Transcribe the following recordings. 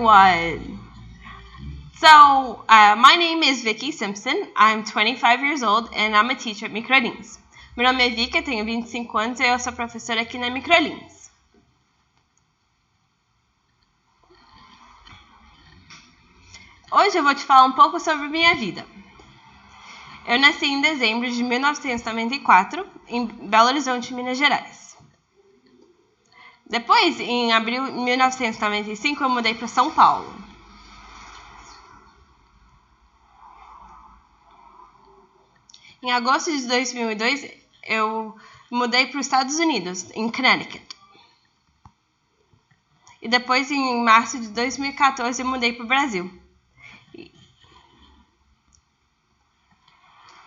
everyone! So, my name is Vicky Simpson. I'm 25 years old and I'm a teacher at Microlins. Meu nome é Vicky, eu tenho 25 anos e eu sou professora aqui na Microlins. Hoje eu vou te falar um pouco sobre minha vida. Eu nasci em dezembro de 1994 em Belo Horizonte, Minas Gerais. Depois, em abril de 1995, eu mudei para São Paulo. Em agosto de 2002, eu mudei para os Estados Unidos, em Connecticut. E depois, em março de 2014, eu mudei para o Brasil.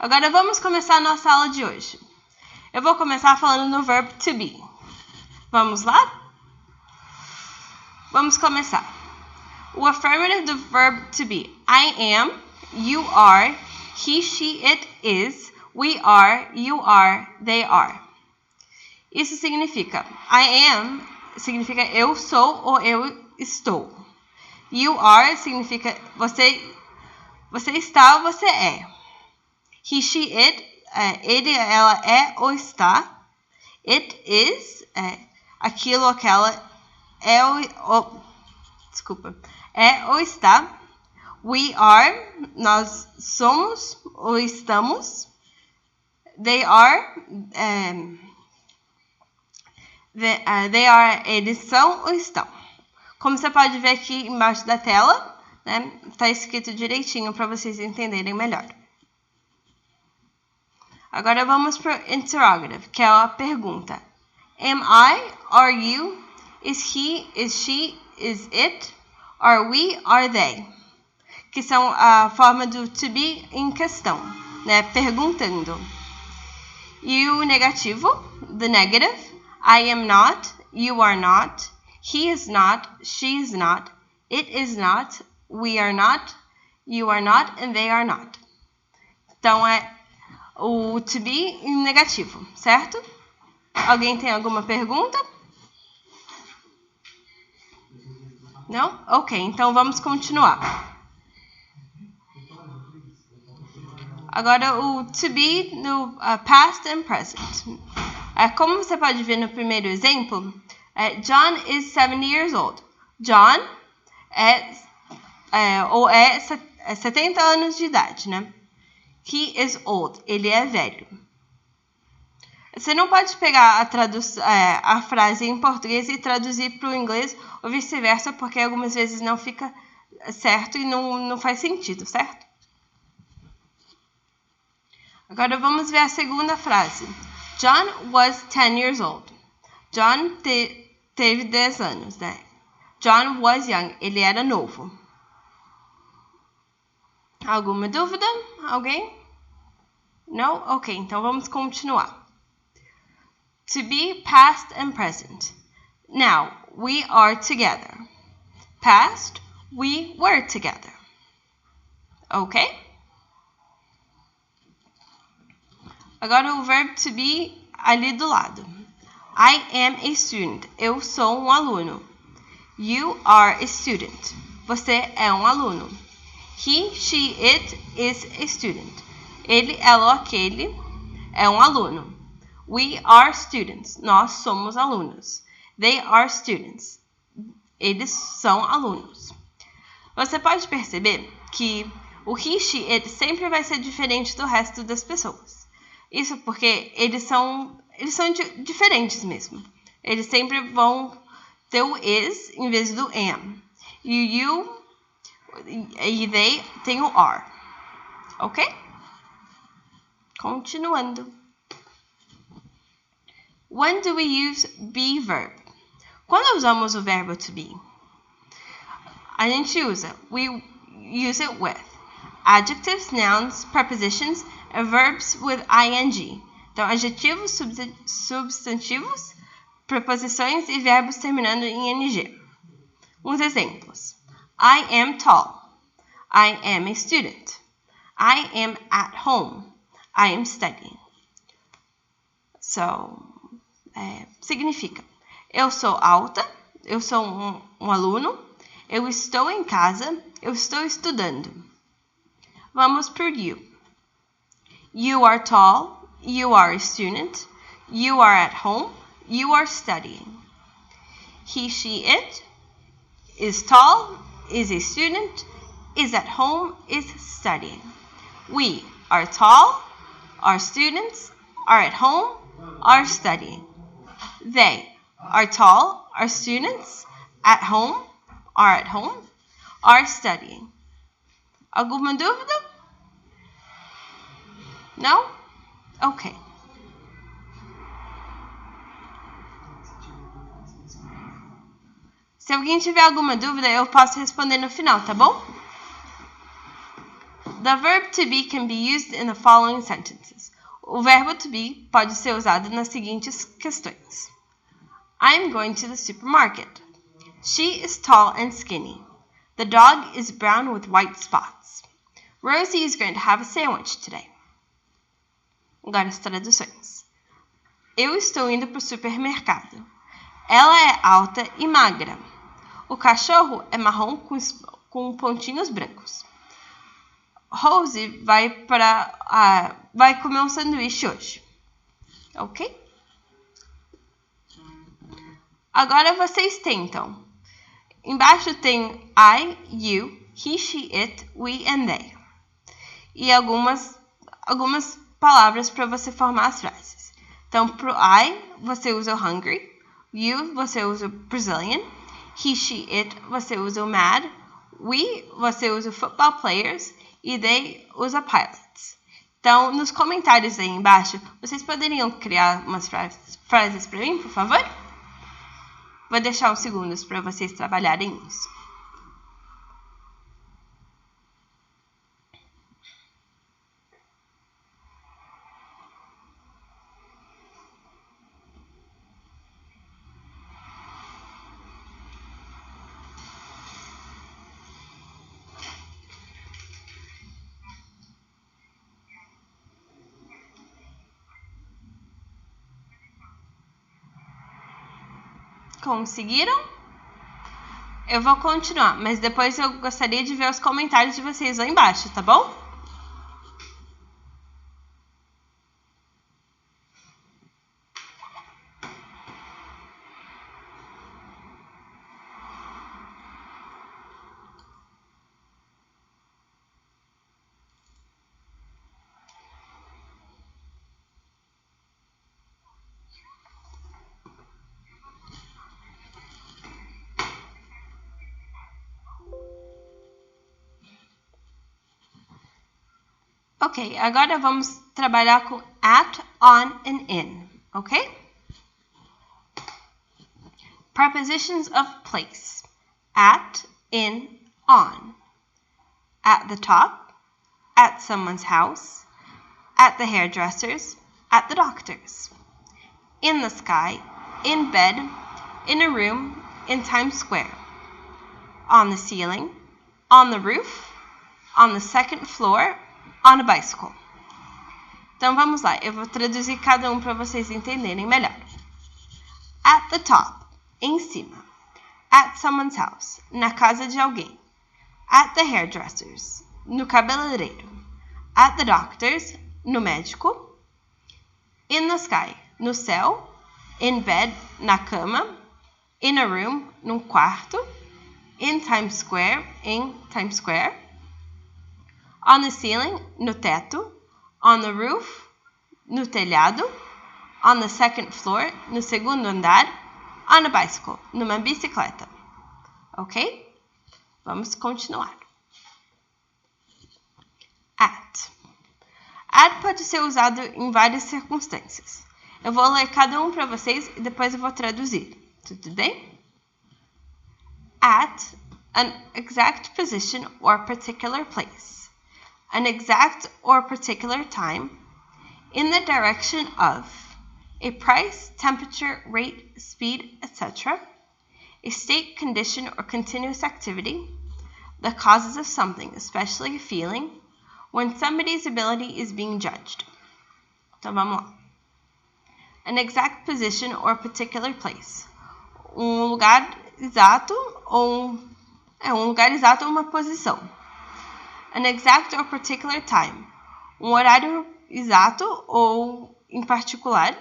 Agora, vamos começar a nossa aula de hoje. Eu vou começar falando no verbo to be. Vamos lá? Vamos começar. O affirmative do verbo to be. I am, you are, he, she, it is, we are, you are, they are. Isso significa I am, significa eu sou ou eu estou. You are significa você está ou você é. He, she, it, ele, ela é ou está. It is, aquilo, aquela, é ou está. We are, nós somos ou estamos. They are, they are, eles são ou estão. Como você pode ver aqui embaixo da tela, né, está escrito direitinho para vocês entenderem melhor. Agora vamos para o interrogative, que é a pergunta. Am I? Are you? Is he? Is she? Is it? Are we? Are they? Que são a forma do to be em questão, né? Perguntando. E o negativo, the negative. I am not. You are not. He is not. She is not. It is not. We are not. You are not. And they are not. Então, é o to be em negativo, certo? Alguém tem alguma pergunta? Não? Ok, então vamos continuar. Agora o to be no past and present. Como você pode ver no primeiro exemplo, John is 70 years old. John é 70 anos de idade, né? He is old. Ele é velho. Você não pode pegar a frase em português e traduzir para o inglês ou vice-versa, porque algumas vezes não fica certo e não faz sentido, certo? Agora vamos ver a segunda frase. John was 10 years old. John teve 10 anos, né? John was young. Ele era novo. Alguma dúvida? Alguém? Não? Ok, então vamos continuar. To be, past and present. Now, we are together. Past, we were together. Ok? Agora o verbo to be ali do lado. I am a student. Eu sou um aluno. You are a student. Você é um aluno. He, she, it is a student. Ele, ela ou aquele é um aluno. We are students. Nós somos alunos. They are students. Eles são alunos. Você pode perceber que o he, she, it sempre vai ser diferente do resto das pessoas. Isso porque eles são diferentes mesmo. Eles sempre vão ter o is em vez do am. E you e they tem o are. Ok? Continuando. When do we use be verb? Quando usamos o verbo to be? A gente usa, we use it with adjectives, nouns, prepositions, and verbs with ing. Então, adjetivos, substantivos, preposições e verbos terminando em ing. Uns exemplos. I am tall. I am a student. I am at home. I am studying. So, significa, eu sou alta, eu sou um aluno, Eu estou em casa. Eu estou estudando. Vamos por you. You are tall. You are a student. You are at home. You are studying. He, she, it is tall, is a student, is at home, is studying. We are tall, are students, are at home, are studying. They are tall, are students, are at home, are studying. Alguma dúvida? Não? Ok. Se alguém tiver alguma dúvida, eu posso responder no final, tá bom? The verb to be can be used in the following sentences. O verbo to be pode ser usado nas seguintes questões. I'm going to the supermarket. She is tall and skinny. The dog is brown with white spots. Rosie is going to have a sandwich today. Agora as traduções. Eu estou indo para o supermercado. Ela é alta e magra. O cachorro é marrom com pontinhos brancos. Rosie vai comer um sanduíche hoje. Ok? Agora vocês tentam. Embaixo tem I, you, he, she, it, we and they. E algumas palavras para você formar as frases. Então, pro I, você usa o hungry. You, você usa o Brazilian. He, she, it, você usa o mad. We, você usa o football players. E they usa pilots. Então, nos comentários aí embaixo, vocês poderiam criar umas frases para mim, por favor? Vou deixar uns segundos para vocês trabalharem nisso. Conseguiram? Eu vou continuar, mas depois eu gostaria de ver os comentários de vocês lá embaixo, tá bom? Ok, agora vamos trabalhar com at, on and in, ok? Prepositions of place. At, in, on. At the top, at someone's house, at the hairdresser's, at the doctor's. In the sky, in bed, in a room, in Times Square. On the ceiling, on the roof, on the second floor, on a bicycle. Então vamos lá, eu vou traduzir cada um para vocês entenderem melhor. At the top, em cima. At someone's house, na casa de alguém. At the hairdresser's, no cabeleireiro. At the doctor's, no médico. In the sky, no céu. In bed, na cama. In a room, num quarto. In Times Square, em Times Square. On the ceiling, no teto. On the roof, no telhado. On the second floor, no segundo andar. On a bicycle, numa bicicleta. Ok? Vamos continuar. At. At pode ser usado em várias circunstâncias. Eu vou ler cada um para vocês e depois eu vou traduzir. Tudo bem? At an exact position or particular place. An exact or particular time. In the direction of. A price, temperature, rate, speed, etc. A state, condition, or continuous activity. The causes of something, especially a feeling. When somebody's ability is being judged. Então vamos lá. An exact position or particular place. Um lugar exato ou É um lugar exato ou uma posição. An exact or particular time. Um horário exato ou em particular.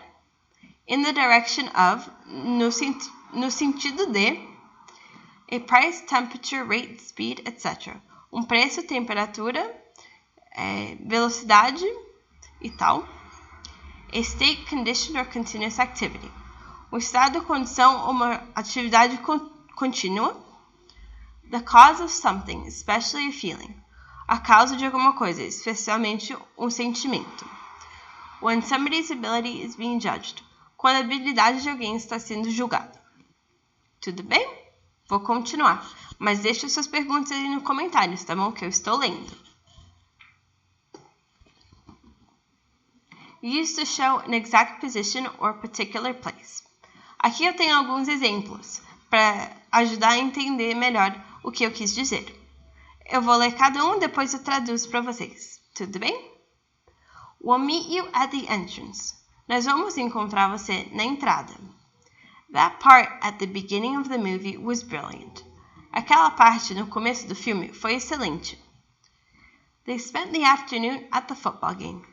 In the direction of, no sentido de. A price, temperature, rate, speed, etc. Um preço, temperatura, velocidade e tal. A state, condition or continuous activity. Um estado, condição ou uma atividade contínua. The cause of something, especially a feeling. A causa de alguma coisa, especialmente um sentimento. When somebody's ability is being judged. Quando a habilidade de alguém está sendo julgada. Tudo bem? Vou continuar, mas deixe suas perguntas aí nos comentários, tá bom? Que eu estou lendo. Used to show an exact position or particular place. Aqui eu tenho alguns exemplos para ajudar a entender melhor o que eu quis dizer. Eu vou ler cada um, depois eu traduzo para vocês. Tudo bem? We'll meet you at the entrance. Nós vamos encontrar você na entrada. That part at the beginning of the movie was brilliant. Aquela parte no começo do filme foi excelente. They spent the afternoon at the football game.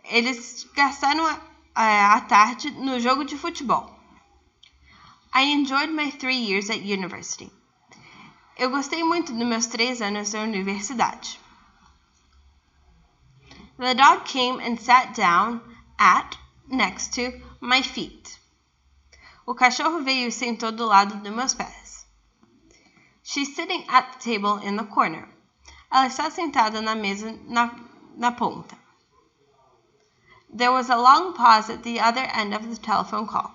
Eles gastaram a tarde no jogo de futebol. I enjoyed my 3 years at university. Eu gostei muito dos meus 3 anos na universidade. The dog came and sat down next to my feet. O cachorro veio e sentou do lado dos meus pés. She's sitting at the table in the corner. Ela está sentada na mesa na ponta. There was a long pause at the other end of the telephone call.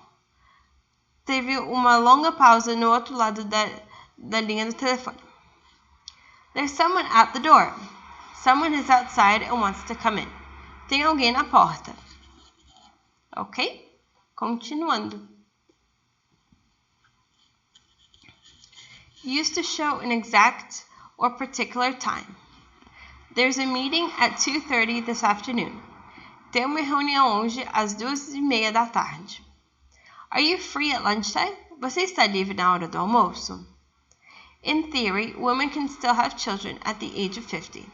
Teve uma longa pausa no outro lado da linha do telefone. There's someone at the door. Someone is outside and wants to come in. Tem alguém na porta. Ok? Continuando. Used to show an exact or particular time. There's a meeting at 2:30 this afternoon. Tem uma reunião hoje às 2:30 da tarde. Are you free at lunchtime? Você está livre na hora do almoço? In theory, women can still have children at the age of 50.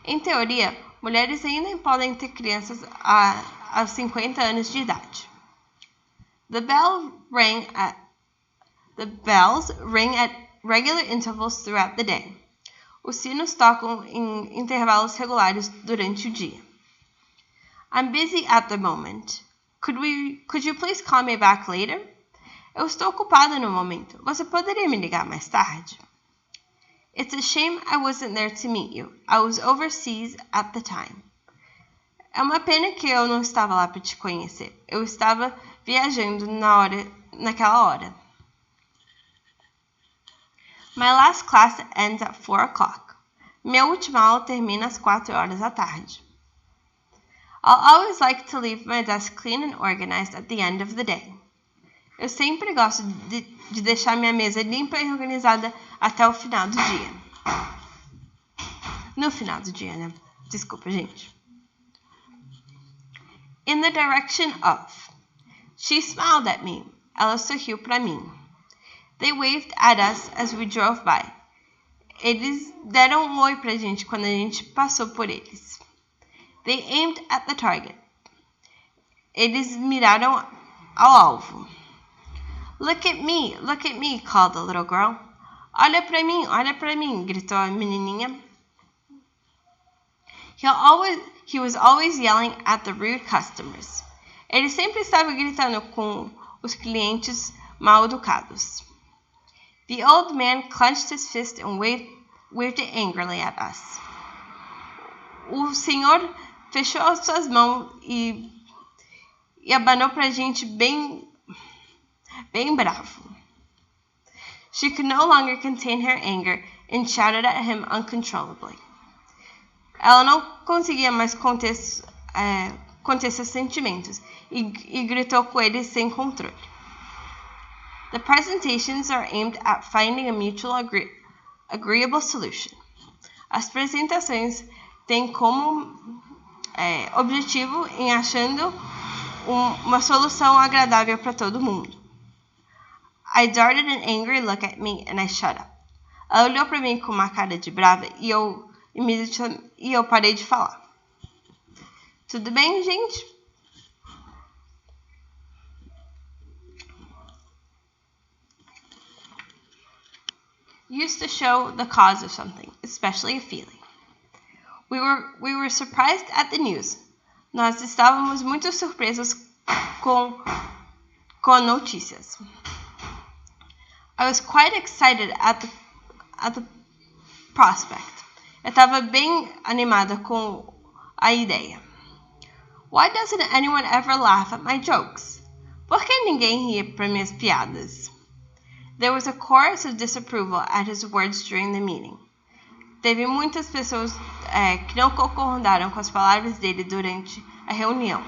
Em teoria, mulheres ainda podem ter crianças aos 50 anos de idade. The bells ring at regular intervals throughout the day. Os sinos tocam em intervalos regulares durante o dia. I'm busy at the moment. Could you please call me back later? Eu estou ocupada no momento. Você poderia me ligar mais tarde? It's a shame I wasn't there to meet you. I was overseas at the time. É uma pena que eu não estava lá para te conhecer. Eu estava viajando naquela hora. My last class ends at 4 o'clock. Minha última aula termina às 4 horas da tarde. I'll always like to leave my desk clean and organized at the end of the day. Eu sempre gosto de deixar minha mesa limpa e organizada até o final do dia. No final do dia, né? Desculpa, gente. In the direction of. She smiled at me. Ela sorriu para mim. They waved at us as we drove by. Eles deram um oi pra gente quando a gente passou por eles. They aimed at the target. Eles miraram ao alvo. Look at me, called the little girl. Olha pra mim, gritou a menininha. He was always yelling at the rude customers. Ele sempre estava gritando com os clientes mal educados. The old man clenched his fist and waved it angrily at us. O senhor fechou as suas mãos e abanou pra gente bem bravo. She could no longer contain her anger and shouted at him uncontrollably. Ela não conseguia mais conter seus sentimentos e gritou com ele sem controle. The presentations are aimed at finding a mutual agreeable solution. As apresentações têm como objetivo em achando uma solução agradável para todo mundo. I darted an angry look at me and I shut up. Ela olhou para mim com uma cara de brava e eu parei de falar. Tudo bem, gente? Used to show the cause of something, especially a feeling. We were surprised at the news. Nós estávamos muito surpresos com notícias. I was quite excited at the prospect. Eu estava bem animada com a ideia. Why doesn't anyone ever laugh at my jokes? Por que ninguém ria para minhas piadas? There was a chorus of disapproval at his words during the meeting. Teve muitas pessoas que não concordaram com as palavras dele durante a reunião.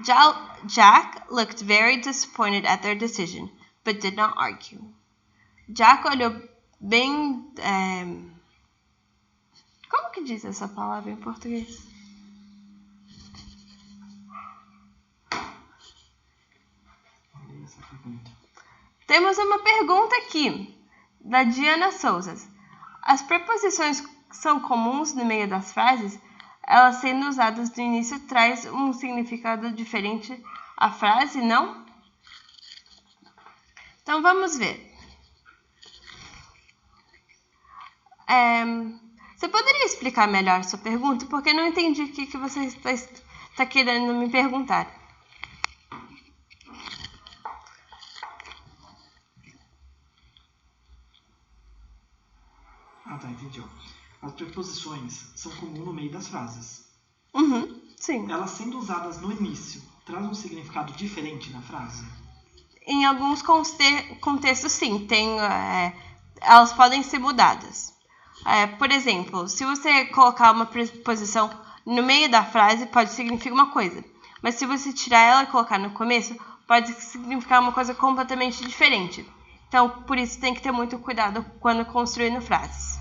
Jack looked very disappointed at their decision, but did not argue. Jack olhou bem... Como que diz essa palavra em português? Temos uma pergunta aqui, da Diana Souza. As preposições são comuns no meio das frases? Elas sendo usadas no início traz um significado diferente à frase, não? Então, vamos ver. Você poderia explicar melhor a sua pergunta? Porque eu não entendi o que você está querendo me perguntar. Tá, entendi. As preposições são comuns no meio das frases. Sim. Elas sendo usadas no início, traz um significado diferente na frase? Em alguns contextos, sim. Elas podem ser mudadas. Por exemplo, se você colocar uma preposição no meio da frase, pode significar uma coisa. Mas se você tirar ela e colocar no começo, pode significar uma coisa completamente diferente. Então, por isso tem que ter muito cuidado quando construindo frases.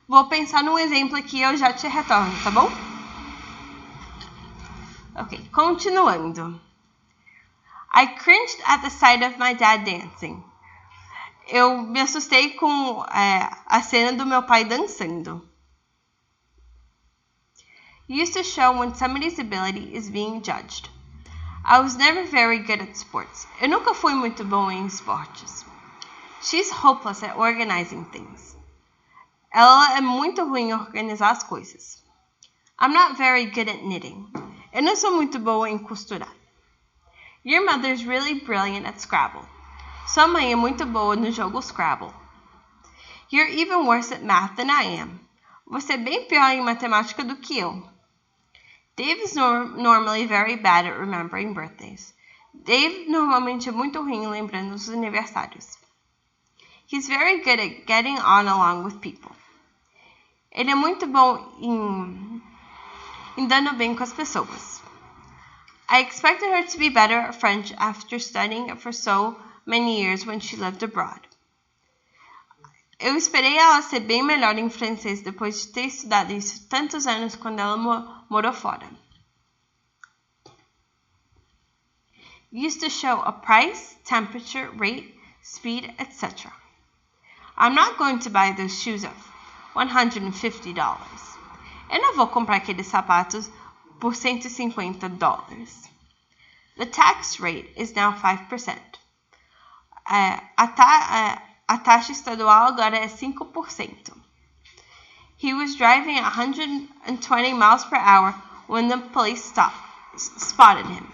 Vou pensar num exemplo aqui e eu já te retorno, tá bom? Ok, continuando. I cringed at the sight of my dad dancing. Eu me assustei com a cena do meu pai dançando. Used to show when somebody's ability is being judged. I was never very good at sports. Eu nunca fui muito bom em esportes. She's hopeless at organizing things. Ela é muito ruim em organizar as coisas. I'm not very good at knitting. Eu não sou muito boa em costurar. Your mother's really brilliant at Scrabble. Sua mãe é muito boa no jogo Scrabble. You're even worse at math than I am. Você é bem pior em matemática do que eu. Dave is normally very bad at remembering birthdays. Dave normalmente é muito ruim lembrando os aniversários. He's very good at getting on along with people. Ele é muito bom em dando bem com as pessoas. I expected her to be better at French after studying it for so many years when she lived abroad. Eu esperei ela ser bem melhor em francês depois de ter estudado isso tantos anos quando ela morou fora. Used to show a price, temperature, rate, speed, etc. I'm not going to buy those shoes of $150. Eu não vou comprar aqueles sapatos por $150. The tax rate is now 5%. A taxa estadual agora é 5%. He was driving at 120 miles per hour when the police spotted him.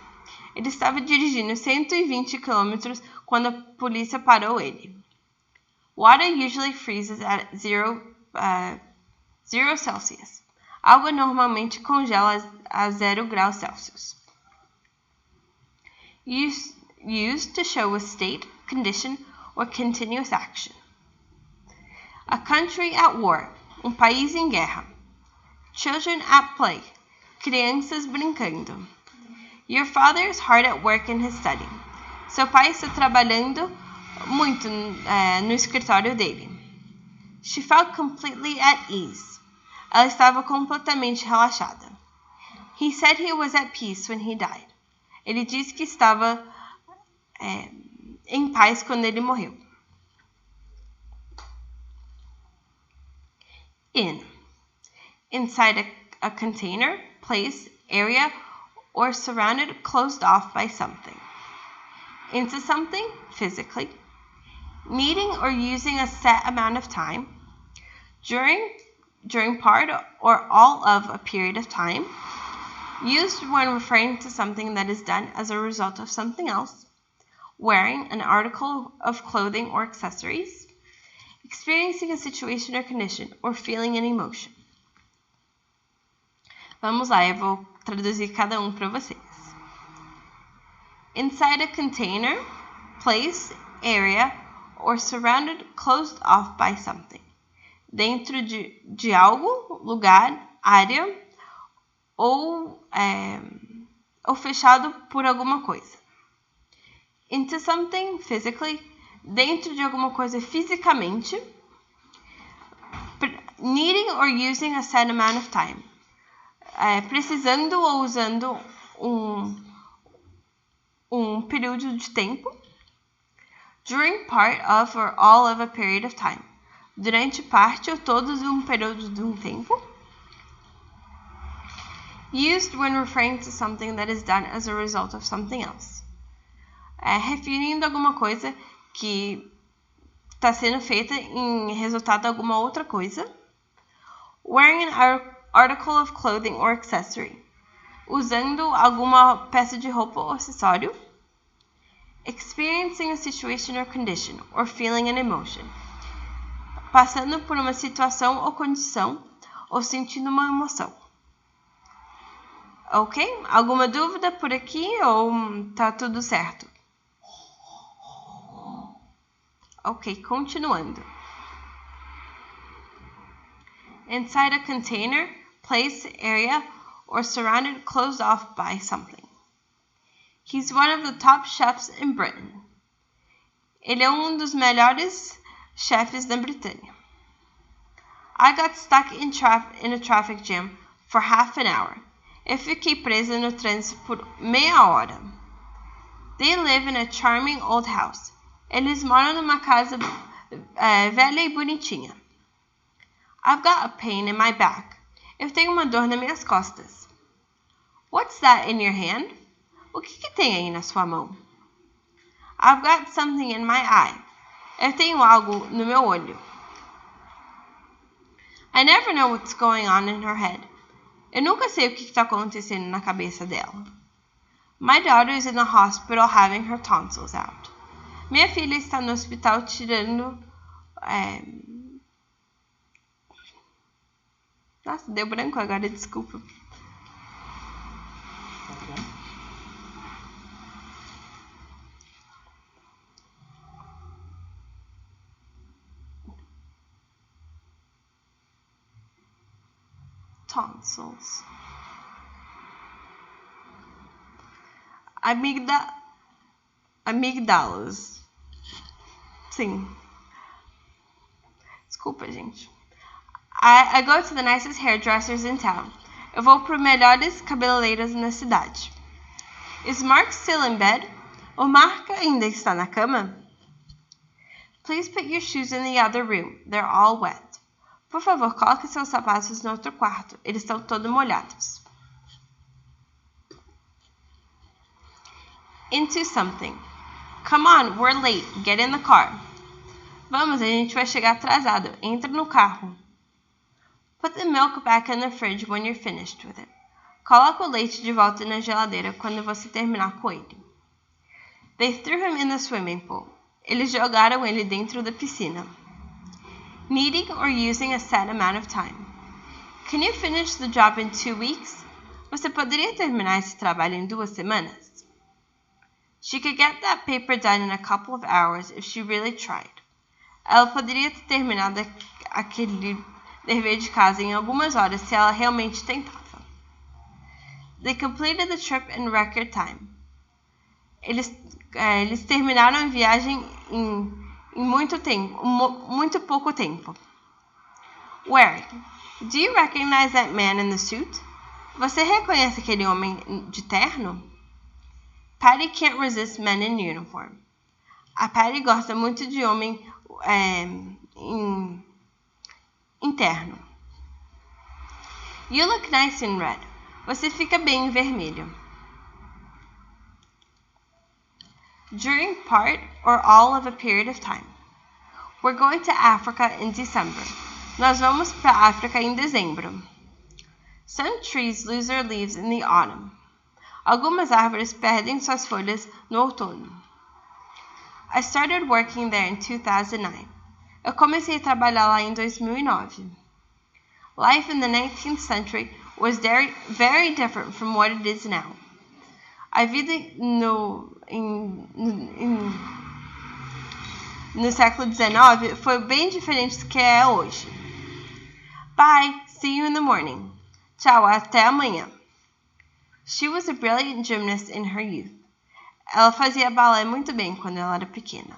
Ele estava dirigindo 120 km quando a polícia parou ele. Water usually freezes at 0 Celsius. Água normalmente congela a 0 graus Celsius. Used to show a state, condition, or continuous action. A country at war, país em guerra. Children at play, crianças brincando. Your father is hard at work in his study. Seu pai está trabalhando muito no escritório dele. She felt completely at ease. Ela estava completamente relaxada. He said he was at peace when he died. Ele disse que estava em paz quando ele morreu. Inside a container, place, area, or surrounded, closed off by something. Into something, physically. Needing or using a set amount of time. During part or all of a period of time. Used when referring to something that is done as a result of something else. Wearing an article of clothing or accessories. Experiencing a situation or condition, or feeling an emotion. Vamos lá, eu vou traduzir cada um para vocês. Inside a container, place, area, or surrounded, closed off by something. Dentro de algo, lugar, área, ou fechado por alguma coisa. Into something, physically, dentro de alguma coisa fisicamente. Needing or using a set amount of time. Precisando ou usando um período de tempo. During part of or all of a period of time. Durante parte ou todo de um período de um tempo. Used when referring to something that is done as a result of something else. Referindo a alguma coisa que está sendo feita em resultado de alguma outra coisa. Wearing an article of clothing or accessory. Usando alguma peça de roupa ou acessório. Experiencing a situation or condition, or feeling an emotion. Passando por uma situação ou condição, ou sentindo uma emoção. Ok? Alguma dúvida por aqui ou tá tudo certo? Ok, continuando. Inside a container, place, area, or surrounded, closed off by something. He's one of the top chefs in Britain. Ele é dos melhores chefes da Britânia. I got stuck in a traffic jam for half an hour. Eu fiquei presa no trânsito por meia hora. They live in a charming old house. Eles moram numa casa velha e bonitinha. I've got a pain in my back. Eu tenho uma dor nas minhas costas. What's that in your hand? O que tem aí na sua mão? I've got something in my eye. Eu tenho algo no meu olho. I never know what's going on in her head. Eu nunca sei o que está acontecendo na cabeça dela. My daughter is in the hospital having her tonsils out. Minha filha está no hospital tirando... Nossa, deu branco agora, desculpa. Tonsils. Amigdalas. Sim. Desculpa, gente. I go to the nicest hairdressers in town. Eu vou para melhores cabeleireiras na cidade. Is Mark still in bed? O Mark ainda está na cama? Please put your shoes in the other room. They're all wet. Por favor, coloque seus sapatos no outro quarto. Eles estão todos molhados. Into something. Come on, we're late. Get in the car. Vamos, a gente vai chegar atrasado. Entra no carro. Put the milk back in the fridge when you're finished with it. Coloca o leite de volta na geladeira quando você terminar com ele. They threw him in the swimming pool. Eles jogaram ele dentro da piscina. Needing or using a set amount of time. Can you finish the job in 2 weeks? Você poderia terminar esse trabalho em 2 semanas? She could get that paper done in a couple of hours if she really tried. Ela poderia ter terminado aquele dever de casa em algumas horas se ela realmente tentava. They completed the trip in record time. Eles terminaram a viagem em muito pouco tempo. Wearing. Do you recognize that man in the suit? Você reconhece aquele homem de terno? Patty can't resist men in uniform. A Patty gosta muito de homem interno. You look nice in red. Você fica bem em vermelho. During part or all of a period of time. We're going to Africa in December. Nós vamos para a África em dezembro. Some trees lose their leaves in the autumn. Algumas árvores perdem suas folhas no outono. I started working there in 2009. Eu comecei a trabalhar lá em 2009. Life in the 19th century was very different from what it is now. A vida no século XIX foi bem diferente do que é hoje. Bye, see you in the morning. Tchau, até amanhã. She was a brilliant gymnast in her youth. Ela fazia balé muito bem quando ela era pequena.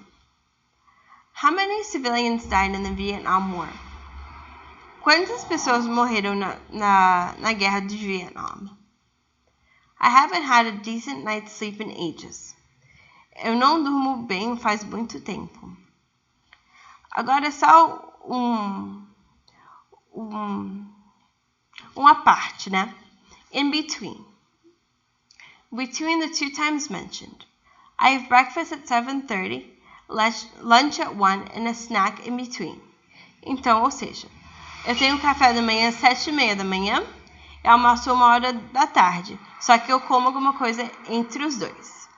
How many civilians died in the Vietnam War? Quantas pessoas morreram na guerra de Vietnam? I haven't had a decent night's sleep in ages. Eu não durmo bem faz muito tempo. Agora é só uma parte, né? In between. Between the two times mentioned. I have breakfast at 7:30, lunch at 1 and a snack in between. Então, ou seja, eu tenho café da manhã às 7:30 da manhã e almoço 1h da tarde. Só que eu como alguma coisa entre os dois,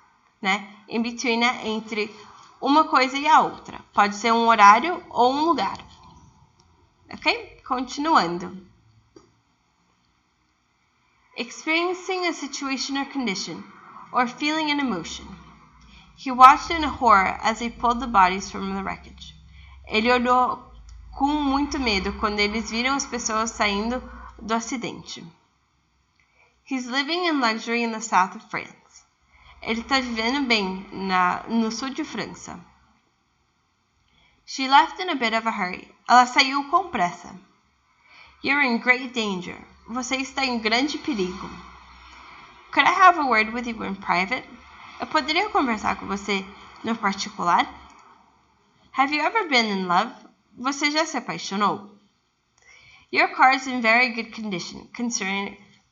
né? In between é entre uma coisa e a outra. Pode ser um horário ou um lugar. Ok? Continuando. Experiencing a situation or condition, or feeling an emotion. He watched in horror as they pulled the bodies from the wreckage. Ele olhou com muito medo quando eles viram as pessoas saindo do acidente. He's living in luxury in the south of France. Ele está vivendo bem no sul de França. She left in a bit of a hurry. Ela saiu com pressa. You're in great danger. Você está em grande perigo. Could I have a word with you in private? Eu poderia conversar com você no particular? Have you ever been in love? Você já se apaixonou? Your car is in very good condition,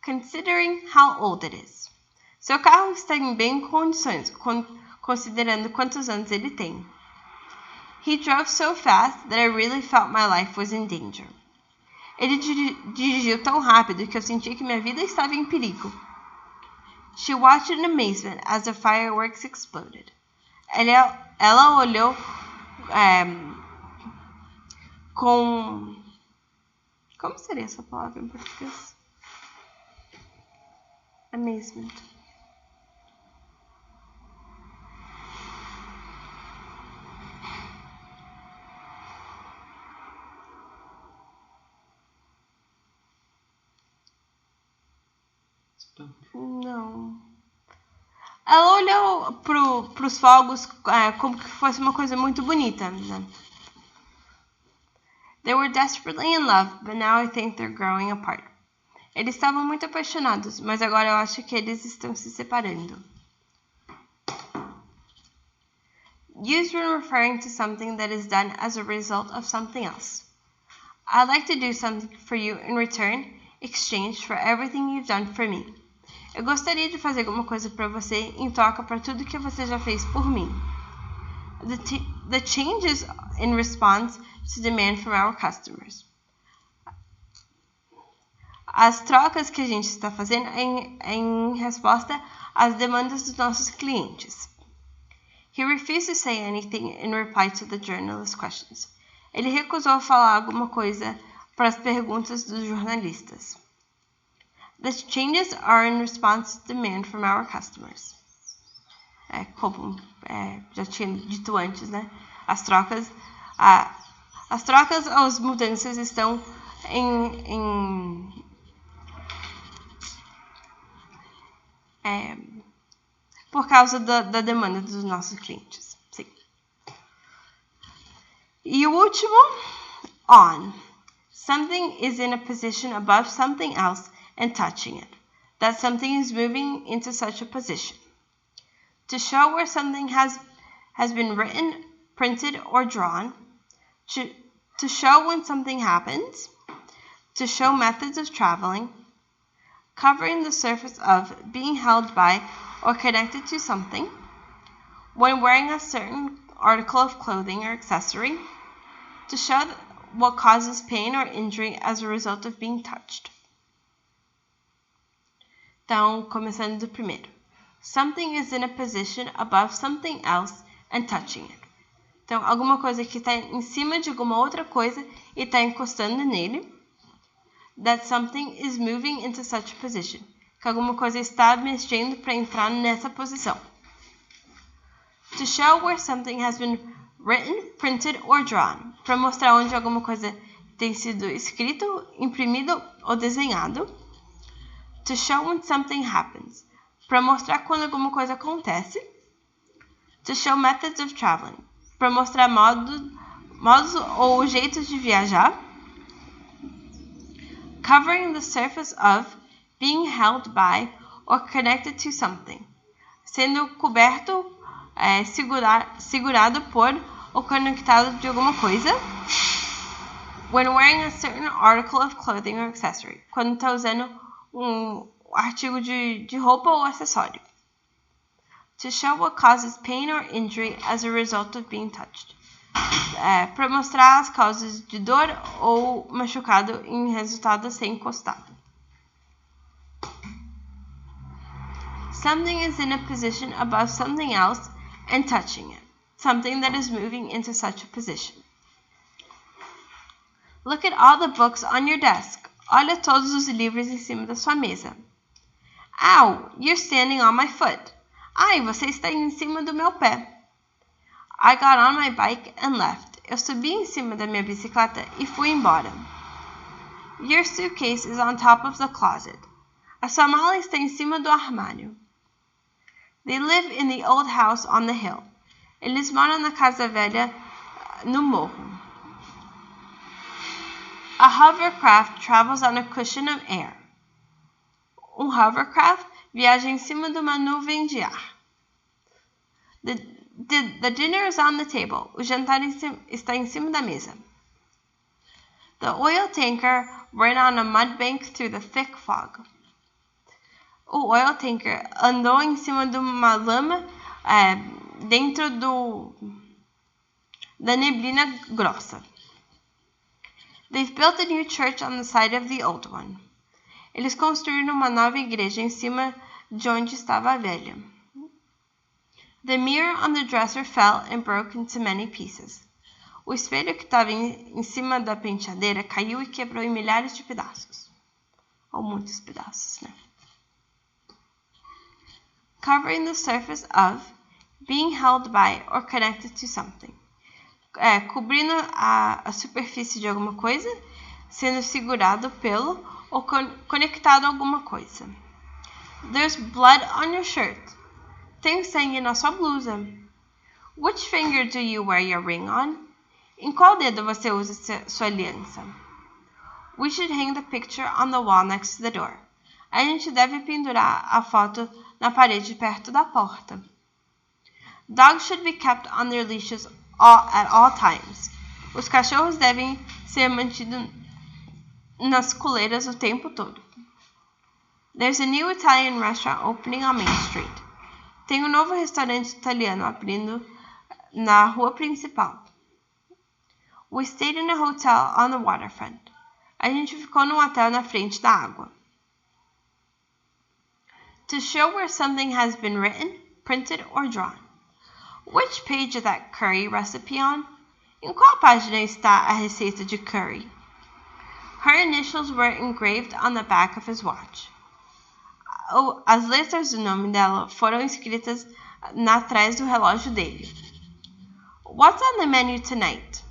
considering how old it is. Seu carro está em bem condições, considerando quantos anos ele tem. He drove so fast that I really felt my life was in danger. Ele dirigiu tão rápido que eu senti que minha vida estava em perigo. She watched in amazement as the fireworks exploded. Ela olhou com... Como seria essa palavra em português? Amazement. Não. Ela olhou para os fogos como que fosse uma coisa muito bonita, né? They were desperately in love, but now I think they're growing apart. Eles estavam muito apaixonados, mas agora eu acho que eles estão se separando. Used when referring to something that is done as a result of something else. I'd like to do something for you in return, exchange for everything you've done for me. Eu gostaria de fazer alguma coisa para você em troca para tudo que você já fez por mim. The changes in response to demand from our customers. As trocas que a gente está fazendo em resposta às demandas dos nossos clientes. He refused to say anything in reply to the journalist's questions. Ele recusou falar alguma coisa para as perguntas dos jornalistas. The changes are in response to demand from our customers. Como já tinha dito antes, né? As trocas ou as mudanças estão por causa da demanda dos nossos clientes. Sim. E o último, on. Something is in a position above something else and touching it. That something is moving into such a position. To show where something has been written, printed, or drawn. To show when something happens. To show methods of traveling. Covering the surface of, being held by, or connected to something. When wearing a certain article of clothing or accessory. To show what causes pain or injury as a result of being touched. Então, começando do primeiro. Something is in a position above something else and touching it. Então, alguma coisa que está em cima de alguma outra coisa e está encostando nele. That something is moving into such a position. Que alguma coisa está mexendo para entrar nessa posição. To show where something has been written, printed, or drawn. Para mostrar onde alguma coisa tem sido escrito, imprimido ou desenhado. To show when something happens. Para mostrar quando alguma coisa acontece. To show methods of traveling. Para mostrar modos ou jeitos de viajar. Covering the surface of, being held by, or connected to something. Sendo coberto, segurado por, ou conectado de alguma coisa. When wearing a certain article of clothing or accessory. Quando está usando artigo de roupa ou acessório. To show what causes pain or injury as a result of being touched. Para mostrar as causas de dor ou machucado em resultado de ser encostado. Something is in a position above something else and touching it. Something that is moving into such a position. Look at all the books on your desk. Olha todos os livros em cima da sua mesa. Ow, you're standing on my foot. Ai, você está em cima do meu pé. I got on my bike and left. Eu subi em cima da minha bicicleta e fui embora. Your suitcase is on top of the closet. A sua mala está em cima do armário. They live in the old house on the hill. Eles moram na casa velha no morro. A hovercraft travels on a cushion of air. Hovercraft viaja em cima de uma nuvem de ar. The dinner is on the table. O jantar está em cima da mesa. The oil tanker ran on a mud bank through the thick fog. O oil tanker andou em cima de uma lama dentro da neblina grossa. They've built a new church on the side of the old one. Eles construíram uma nova igreja em cima de onde estava a velha. The mirror on the dresser fell and broke into many pieces. O espelho que estava em cima da penteadeira caiu e quebrou em milhares de pedaços. Ou muitos pedaços, né? Covering the surface of, being held by or connected to something. Cobrindo a superfície de alguma coisa, sendo segurado pelo ou conectado a alguma coisa. There's blood on your shirt. Tem sangue na sua blusa. Which finger do you wear your ring on? Em qual dedo você usa sua aliança? We should hang the picture on the wall next to the door. A gente deve pendurar a foto na parede perto da porta. Dogs should be kept on their leashes at all times. Os cachorros devem ser mantidos nas coleiras o tempo todo. There's a new Italian restaurant opening on Main Street. Tem um novo restaurante italiano abrindo na rua principal. We stayed in a hotel on the waterfront. A gente ficou num hotel na frente da água. To show where something has been written, printed, or drawn. Which page is that curry recipe on? Em qual página está a receita de curry? Her initials were engraved on the back of his watch. As letras do nome dela foram escritas atrás do relógio dele. What's on the menu tonight?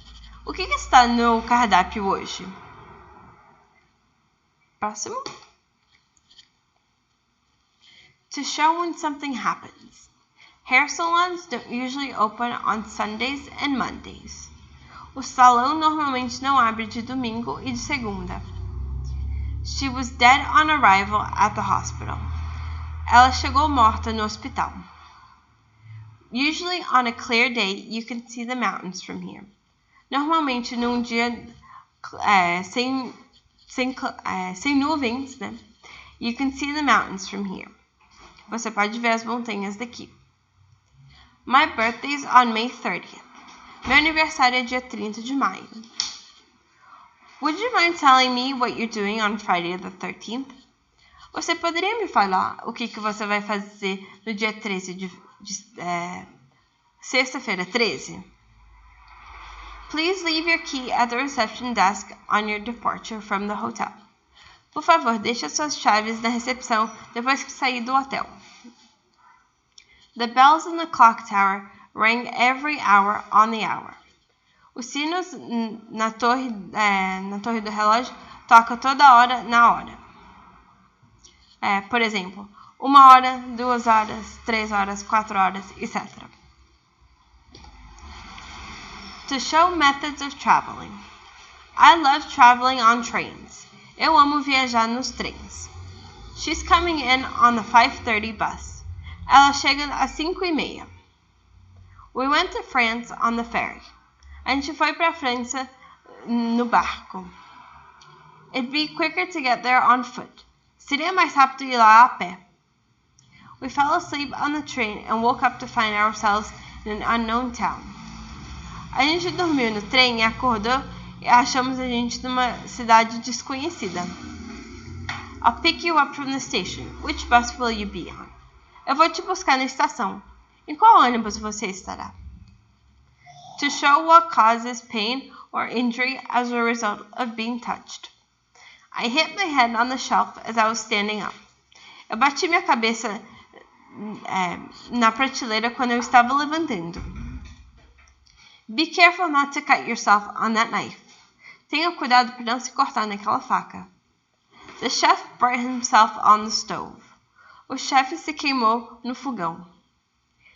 O que está no cardápio hoje? Próximo. To show when something happens. Hair salons don't usually open on Sundays and Mondays. O salão normalmente não abre de domingo e de segunda. She was dead on arrival at the hospital. Ela chegou morta no hospital. Usually on a clear day, you can see the mountains from here. Normalmente, num dia sem nuvens, né? You can see the mountains from here. Você pode ver as montanhas daqui. My birthday is on May 30th. Meu aniversário é dia 30 de maio. Would you mind telling me what you're doing on Friday the 13th? Você poderia me falar o que você vai fazer no dia 13 sexta-feira 13? Please leave your key at the reception desk on your departure from the hotel. Por favor, deixe as suas chaves na recepção depois que sair do hotel. The bells in the clock tower rang every hour on the hour. Os sinos na torre do relógio tocam toda hora na hora. Por exemplo, 1 hora, 2 horas, 3 horas, 4 horas, etc. To show methods of traveling. I love traveling on trains. Eu amo viajar nos trens. She's coming in on the 5:30 bus. Ela chega às 5:30. We went to France on the ferry. A gente foi para a França no barco. It'd be quicker to get there on foot. Seria mais rápido ir lá a pé. We fell asleep on the train and woke up to find ourselves in an unknown town. A gente dormiu no trem e acordou e achamos a gente numa cidade desconhecida. I'll pick you up from the station. Which bus will you be on? Eu vou te buscar na estação. Em qual ônibus você estará? To show what causes pain or injury as a result of being touched. I hit my head on the shelf as I was standing up. Eu bati minha cabeça na prateleira quando eu estava levantando. Be careful not to cut yourself on that knife. Tenha cuidado para não se cortar naquela faca. The chef burnt himself on the stove. O chefe se queimou no fogão.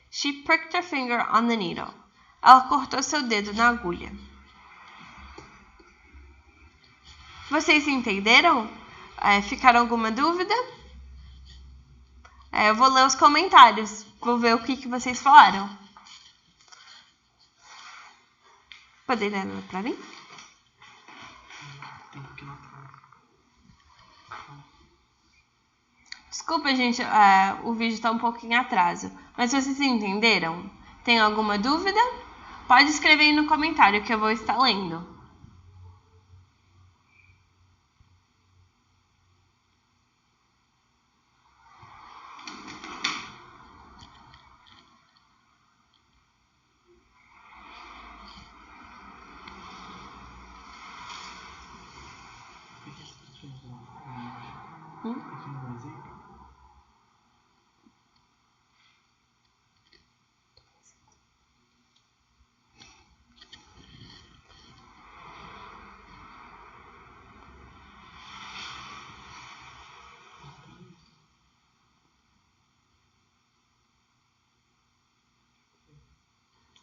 She pricked her finger on the needle. Ela cortou seu dedo na agulha. Vocês entenderam? Ficaram alguma dúvida? Eu vou ler os comentários. Vou ver o que vocês falaram. Poderia ler para mim? Desculpa, gente, o vídeo está um pouquinho em atraso. Mas vocês entenderam? Tem alguma dúvida? Pode escrever aí no comentário que eu vou estar lendo.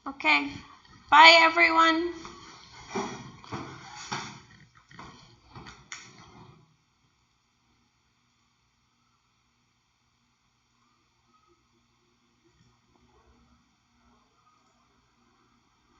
Okay. Bye, everyone.